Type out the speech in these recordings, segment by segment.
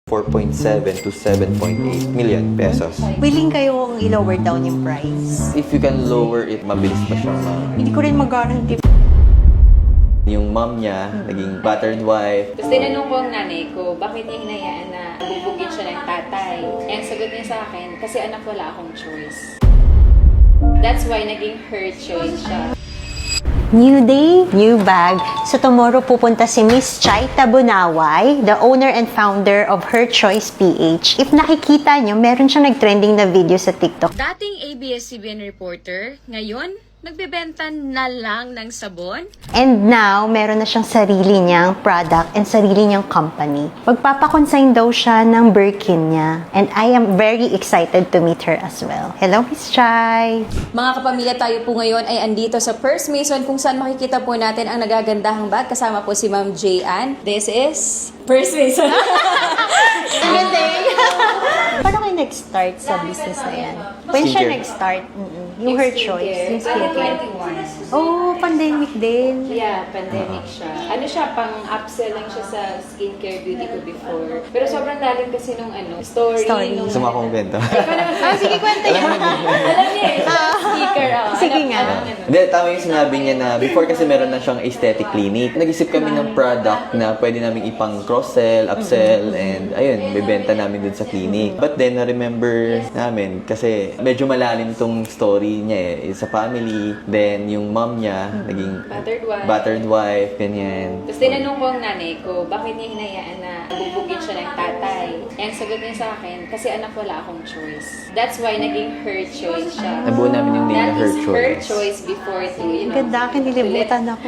4.7 to 7.8 million pesos. Willing kayong i-lower down yung price? If you can lower it, mabilis pa siyang Hindi ko rin mag-guarantee. Yung mom niya, naging battered wife. Tapos tinanong ko ang nanay ko, bakit niya hinayaan na bubugin siya ng tatay? Eh, ang sagot niya sa akin, kasi anak wala akong choice. That's why naging her choice siya. New day, new bag. So tomorrow pupunta si Miss Chai Tabunaway, the owner and founder of Her Choice PH. If nakikita nyo, meron siyang nag-trending na video sa TikTok. Dating ABS-CBN reporter, ngayon, nagbebenta na lang ng sabon? And now, meron na siyang sarili niyang product and sarili niyang company. Magpapakonsign daw siya ng Birkin niya. And I am very excited to meet her as well. Hello, Miss Chai! Mga kapamilya, tayo po ngayon ay andito sa Purse Mason kung saan makikita po natin ang nagagandahang bag. Kasama po si Ma'am Jayan. This is Purse Mason. Paano kayo nag-start sa business na yan? When siya Skincare. nag-start? Yung Her Choice, yung skincare. 2021. Oh, pandemic din. Yeah, pandemic siya. Ano siya, pang-upsell lang siya sa skincare beauty ko before. Pero sobrang lalim kasi nung story. Nung, Gusto mo akong kwento? Sige, kwento niya. alam niya eh, speaker. Sige nga. Hindi, tama yung sinabi niya na before kasi meron na siyang aesthetic clinic. Nag-isip kami ng product na pwede namin ipang cross-sell, upsell, and ayun, bibenta namin dun sa clinic. But then, na-remember namin kasi medyo malalim tong story niya eh. Sa family, then yung mom niya, naging battered wife, ganyan. Tapos tinanong ko ang nanay ko, bakit niya hinayaan na bubugin siya ng tatay? Eh, ang sagot niya sa akin, kasi anak wala akong choice. That's why naging her choice siya. Nabuo namin yung name na That Her is her Choice. choice before to, you know. Ganda, kinilibutan ako.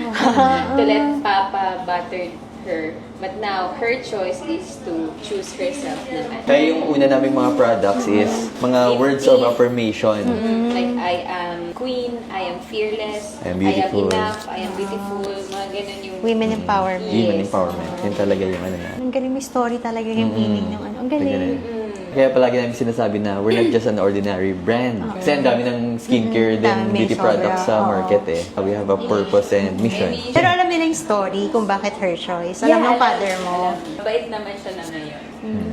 To let Papa battered her. But now, her choice is to choose herself naman. Kaya yung una naming mga products is mga words of affirmation. Like, I am queen, I am fearless, I am I am beautiful. enough, I am beautiful, mga ganun yung... Women empowerment. Women Yes. empowerment. Yun talaga yung ano na. Ang galing, may story talaga yung meaning ng ano. Ang galing. Kaya palagi namin sinasabi na we're not just an ordinary brand. Kasi ang dami ng skincare din, Dami, beauty products sa sobra. market eh. We have a purpose and mission. Pero alam nila yung story kung bakit Her Choice. Alam ng father mo. Bait naman siya na ngayon.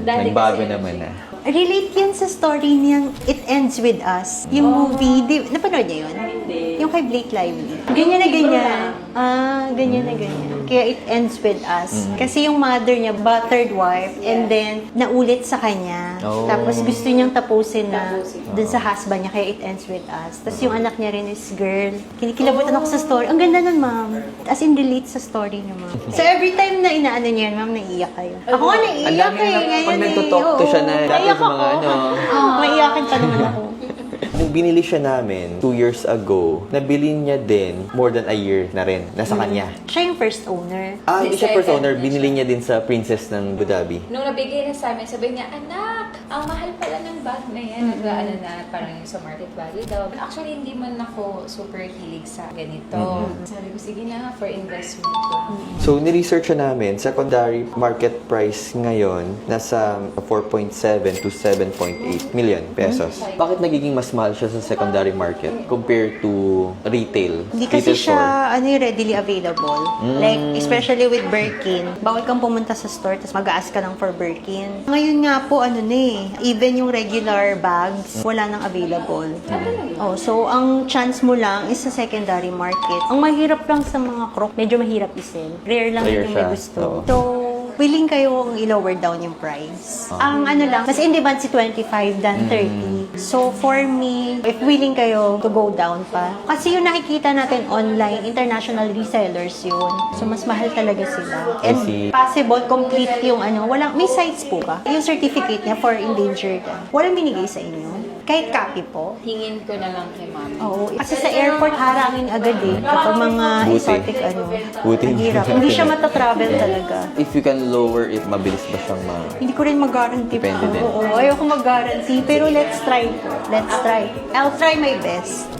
Dati Nagbago kasi- naman na. Relate yan sa story niyang It Ends With Us. Yung movie, napanood niya yun? Hindi. Yung kay Blake Lively. Ganyan na ganyan. Ganyan na ganyan. Kaya It Ends With Us. Kasi yung mother niya, battered wife, and then naulit sa kanya. Oh. Tapos gusto niyang tapusin na dun sa husband niya, kaya It Ends With Us. Tapos yung anak niya rin is girl. Kinikilabutan ako sa story. Ang ganda nun, ma'am. As in, relate sa story niya, ma'am. So every time na inaano niya yan, ma'am, naiiyak kayo. Ako nga Ang naiiyak dami eh. na Ngayon pag eh. nagtutalk to Oo. siya na dati Naiyak sa mga ako. ano. Maiyakin pa naman ako. Nung binili siya namin 2 years ago, nabili niya din more than a year na rin. Nasa kanya. Siya yung first owner. Hindi siya Second first owner. na Binili niya din sa Princess ng Abu Dhabi. Nung nabigay na sa amin, sabi niya, anak, ang mahal pala ng bag na yan. Nag-ano na, parang yung sa market value daw. Actually, hindi man ako super hilig sa ganito. Sabi ko, sige na, for investment lang. So, niresearch namin, secondary market price ngayon, nasa 4.7 to 7.8 million pesos. Bakit nagiging mas mahal siya sa secondary market compared to retail? Hindi kasi retail siya readily available. Like, especially with Birkin, bawal kang pumunta sa store tapos mag-ask ka lang for Birkin. Ngayon nga po, even yung regular bags, wala nang available. Oh, so, ang chance mo lang is sa secondary market. Ang mahirap lang sa mga croc, medyo mahirap i-sell. Rare lang Rare yung may siya. gusto. Oo. So, willing kayo i-lower down yung price. Ang lang, mas in demand si 25 than 30. So, for me, if willing kayo to go down pa, kasi yung nakikita natin online, international resellers yun. So, mas mahal talaga sila. I And see. possible, complete yung may sites po ba? Yung certificate niya for endangered. Walang binigay sa inyo. Kahit copy po. Hingin ko na lang kay mami. Oo. Kasi sa airport, harangin agad eh. Kapag mga Buti. exotic Buti. Ang hirap. Hindi siya matatravel talaga. If you can lower it, mabilis ba siyang Hindi ko rin mag-guarantee. Depende din. Oo, ayoko mag-guarantee. Pero let's try. Let's try. I'll try my best.